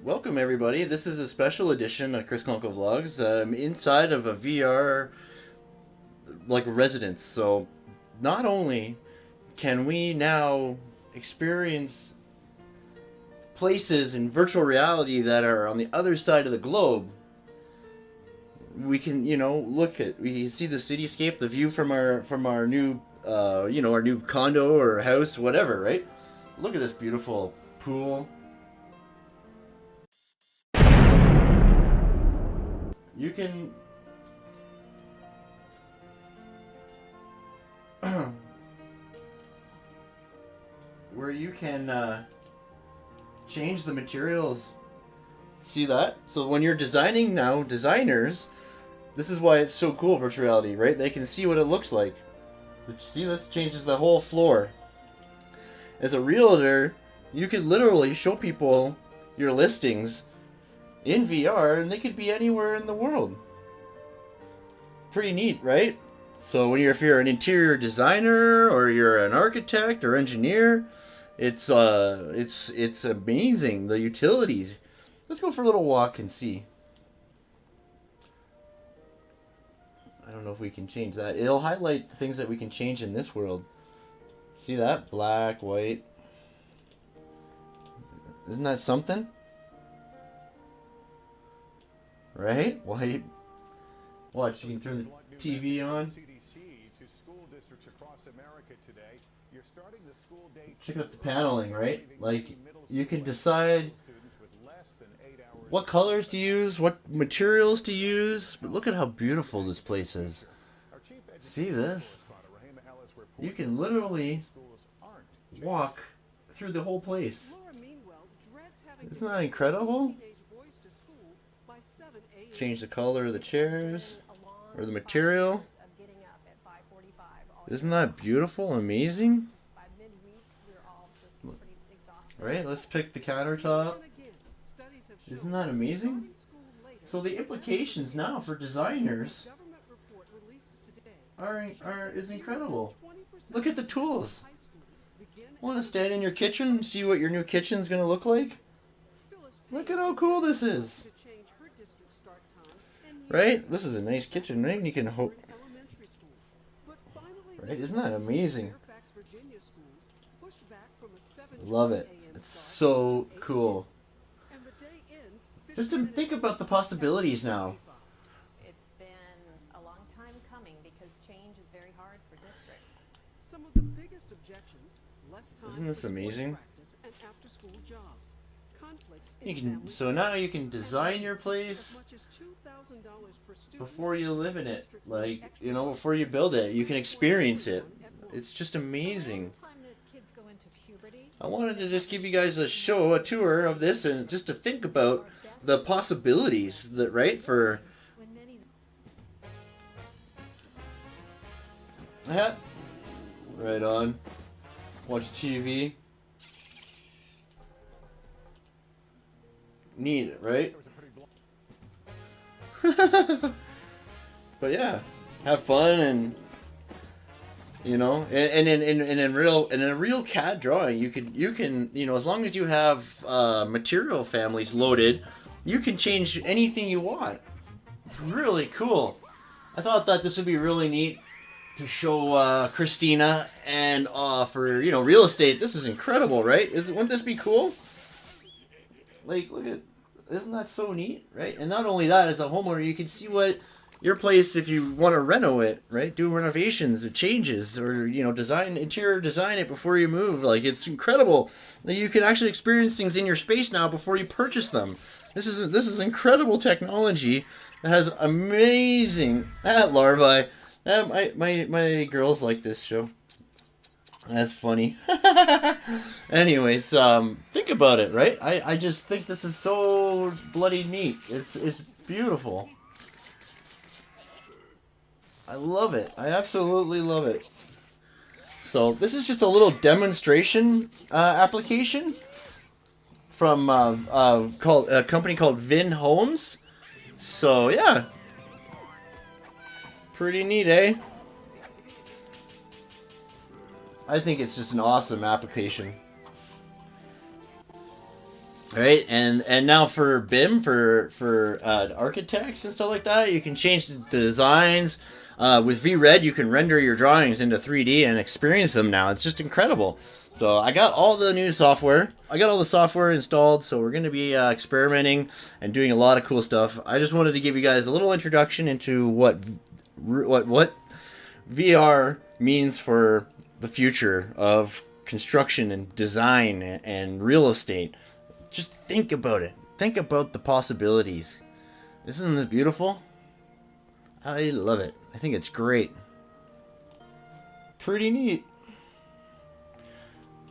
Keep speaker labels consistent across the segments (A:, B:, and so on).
A: welcome everybody. This is a special edition of Chris Conco Vlogs. Inside of a VR like residence. So not only can we now experience places in virtual reality that are on the other side of the globe, we can, we see the cityscape, the view from our new our new condo or house, whatever, right? Look at this beautiful pool. You can where you can change the materials. See that? So when you're designing now, designers, this is why it's so cool, virtual reality, right? They can see what it looks like. See, this changes the whole floor. As a realtor, you could literally show people your listings in VR, and they could be anywhere in the world. Pretty neat, right? So if you're an interior designer or you're an architect or engineer, it's amazing, the utilities. Let's go for a little walk and see. I don't know if we can change that. It'll highlight the things that we can change in this world. See that? Black, white. Isn't that something? Right? White. Watch, you can turn the TV on. Check out the paneling, right? Like, you can decide what colors to use, what materials to use. But look at how beautiful this place is. See this? You can literally walk through the whole place. Isn't that incredible? Change the color of the chairs or the material. Isn't that beautiful? Amazing? Right, let's pick the countertop. Isn't that amazing? So the implications now for designers is incredible. Look at the tools. Want to stand in your kitchen and see what your new kitchen's going to look like? Look at how cool this is. Right? This is a nice kitchen, right? You can hope. Right? Isn't that amazing? Love it. It's so cool. Just to think about the possibilities now.
B: It's been a long time coming because change is very hard for districts.
C: Some of the biggest objections, less time
A: Isn't this amazing?
C: and after-school jobs. Conflicts
A: So now you can design your place before you live in it. Like, before you build it, you can experience it. It's just amazing. I wanted to just give you guys a tour of this, and just to think about the possibilities that, right, for right on. Watch TV. Neat, right? But yeah, have fun, and in a real CAD drawing, you can as long as you have material families loaded, you can change anything you want. It's really cool. I thought that this would be really neat to show Christina, and for real estate. This is incredible, right? Wouldn't this be cool? Like, look at, isn't that so neat, right? And not only that, as a homeowner, you can see what your place, if you want to reno it, right? Do renovations, it changes, or interior design it before you move. Like, it's incredible that you can actually experience things in your space now before you purchase them. This is incredible technology. It has amazing larvae. My girls like this show. That's funny. Anyways, think about it, right? I just think this is so bloody neat. It's beautiful. I love it. I absolutely love it. So this is just a little demonstration application from a company called Vin Homes. So yeah, pretty neat, eh? I think it's just an awesome application. Right, and now for BIM, for architects and stuff like that, you can change the designs. With VRED, you can render your drawings into 3D and experience them now. It's just incredible. So I got all the new software. I got all the software installed, so we're going to be experimenting and doing a lot of cool stuff. I just wanted to give you guys a little introduction into what VR means for the future of construction and design and real estate. Just think about it. Think about the possibilities. Isn't this beautiful? I love it. I think it's great. Pretty neat.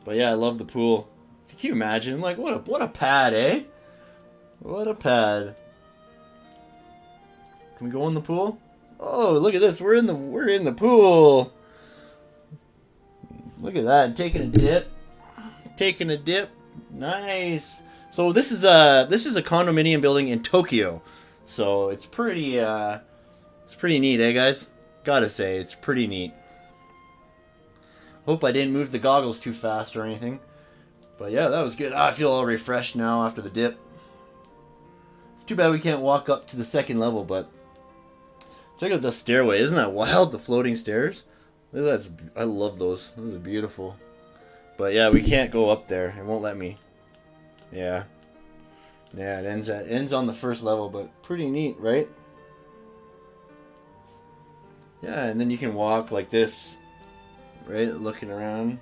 A: But yeah, I love the pool. Can you imagine? Like, what a pad, eh? What a pad. Can we go in the pool? Oh, look at this. We're in the pool. Look at that. Taking a dip. Taking a dip. Nice. So this is a condominium building in Tokyo. So it's pretty neat, eh, guys? Gotta say, it's pretty neat. Hope I didn't move the goggles too fast or anything. But yeah, that was good. I feel all refreshed now after the dip. It's too bad we can't walk up to the second level, but check out the stairway. Isn't that wild? The floating stairs. Look at that. I love those. Those are beautiful. But yeah, we can't go up there. It won't let me. Yeah. Yeah, it ends on the first level, but pretty neat, right? Yeah, and then you can walk like this, right? Looking around.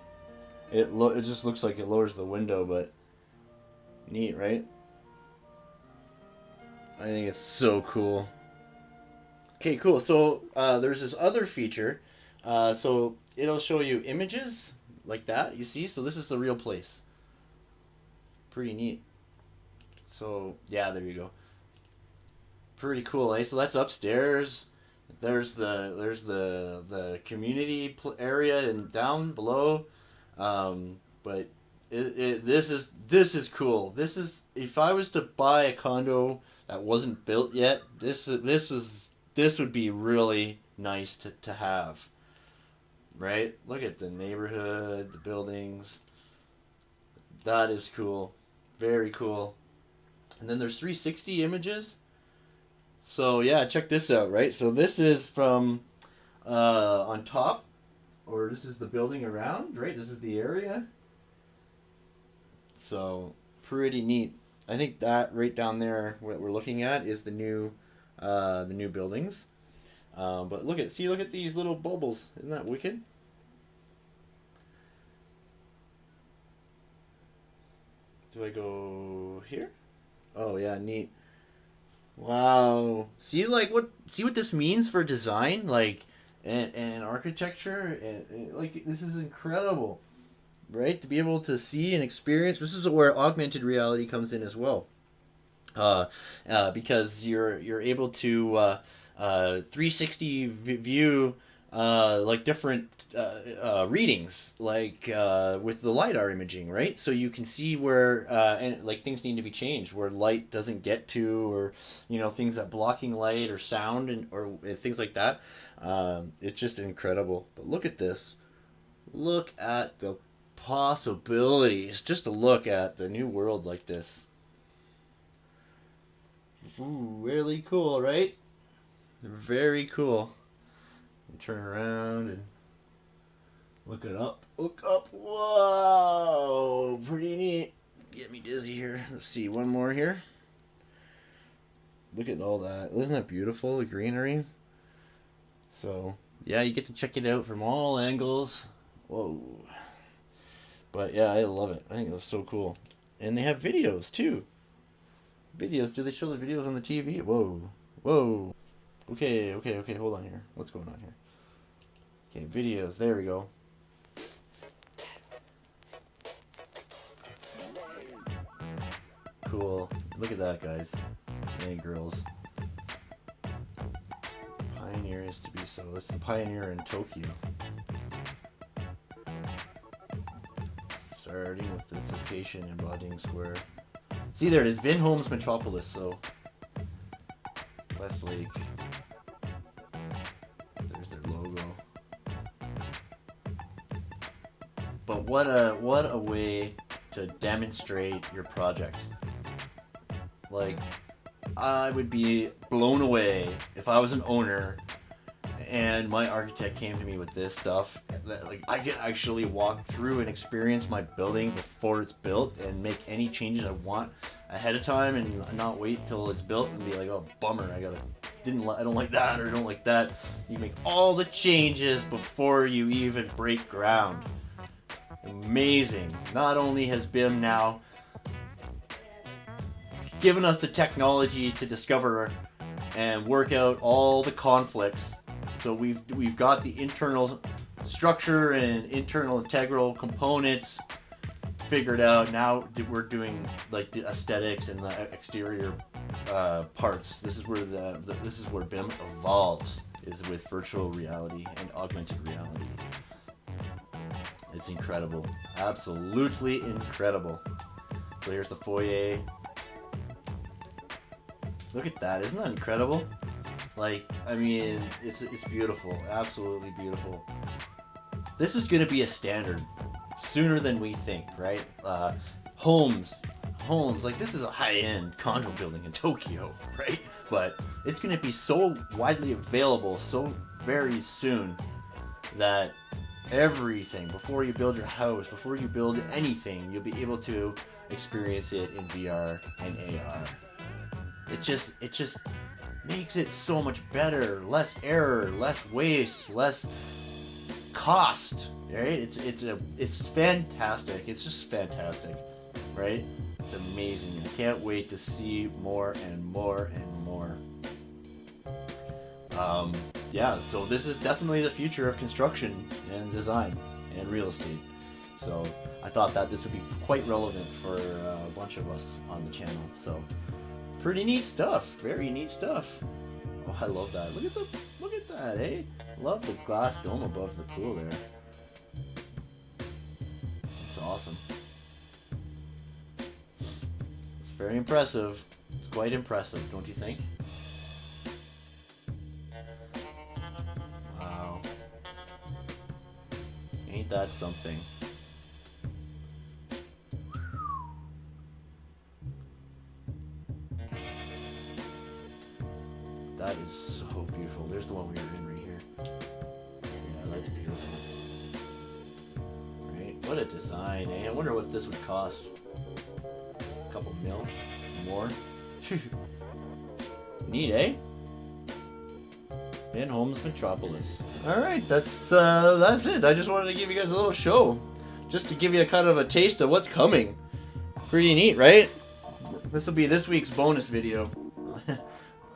A: It just looks like it lowers the window, but neat, right? I think it's so cool. Okay, cool. So there's this other feature. So it'll show you images like that, you see? So this is the real place. Pretty neat. So yeah, there you go. Pretty cool, eh? So that's upstairs. There's the community area and down below. But this is cool. This is, if I was to buy a condo that wasn't built yet, this would be really nice to have. Right? Look at the neighborhood, the buildings. That is cool. Very cool. And then there's 360 images. So yeah, check this out, right? So this is from on top, or this is the building around, right? This is the area. So pretty neat. I think that right down there, what we're looking at, is the new buildings. But look at these little bubbles. Isn't that wicked? Do I go here? Oh yeah, neat. Wow. See what this means for design, like, and architecture, and like, this is incredible, right? To be able to see and experience. This is where augmented reality comes in as well. Because you're able to 360 view like different readings, like with the LiDAR imaging, right? So you can see where and like things need to be changed, where light doesn't get to, or things that blocking light or sound or things like that. It's just incredible. But look at this. Look at the possibilities. Just to look at the new world like this. Ooh, really cool, right? Very cool. Turn around and look it up. Look up. Whoa, pretty neat. Get me dizzy here. Let's see, one more here. Look at all that. Isn't that beautiful, the greenery? So yeah, you get to check it out from all angles. Whoa. But yeah, I love it. I think it was so cool. And they have videos too. Videos. Do they show the videos on the TV? Whoa. Whoa. Okay, hold on here. What's going on here? Okay, videos. There we go. Cool. Look at that, guys. Hey, girls. Pioneer is to be so. That's the Pioneer in Tokyo. Starting with its location in Boding Square. See, there it is. Vinhomes Metropolis, so. Westlake. There's their logo. But what a way to demonstrate your project. Like, I would be blown away if I was an owner and my architect came to me with this stuff. That, like, I could actually walk through and experience my building before it's built and make any changes I want ahead of time and not wait till it's built and be like, oh, bummer, I don't like that or don't like that. You make all the changes before you even break ground. Amazing. Not only has BIM now given us the technology to discover and work out all the conflicts, so we've got the internal structure and internal integral components figured out. Now we're doing like the aesthetics and the exterior parts. This is where BIM evolves, is with virtual reality and augmented reality. It's incredible, absolutely incredible. So here's the foyer. Look at that, isn't that incredible? Like, I mean, it's beautiful, absolutely beautiful. This is going to be a standard sooner than we think, right? Homes, like this is a high-end condo building in Tokyo, right? But it's going to be so widely available so very soon that everything, before you build your house, before you build anything, you'll be able to experience it in VR and AR. It just makes it so much better, less error, less waste, less cost, right? It's fantastic. It's just fantastic, right? It's amazing. I can't wait to see more and more and more. Yeah, so this is definitely the future of construction and design and real estate. So I thought that this would be quite relevant for a bunch of us on the channel. So pretty neat stuff. Very neat stuff. Oh, I love that. Look at that, eh? Love the glass dome above the pool there. It's awesome. It's very impressive. It's quite impressive, don't you think? Wow. Ain't that something? That is so beautiful. There's the one we were in right here. Yeah, that's beautiful. Right? What a design, eh? I wonder what this would cost. A couple mil? More? Neat, eh? In Homes Metropolis. Alright, that's it. I just wanted to give you guys a little show. Just to give you a kind of a taste of what's coming. Pretty neat, right? This will be this week's bonus video.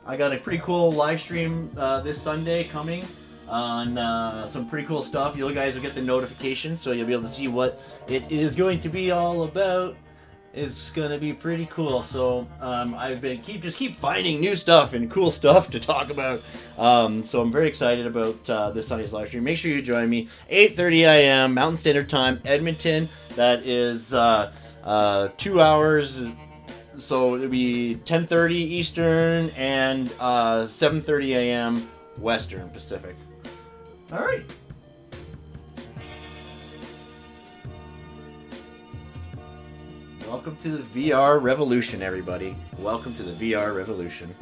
A: I got a pretty cool live stream this Sunday coming on some pretty cool stuff. You guys will get the notification, so you'll be able to see what it is going to be all about. It's gonna be pretty cool. So I've been keep finding new stuff and cool stuff to talk about. So I'm very excited about this Sunday's live stream. Make sure you join me 8:30 a.m. Mountain Standard Time, Edmonton. That is 2 hours. So it'll be 10:30 Eastern and 7:30 a.m. Western Pacific. All right. Welcome to the VR revolution, everybody. Welcome to the VR revolution.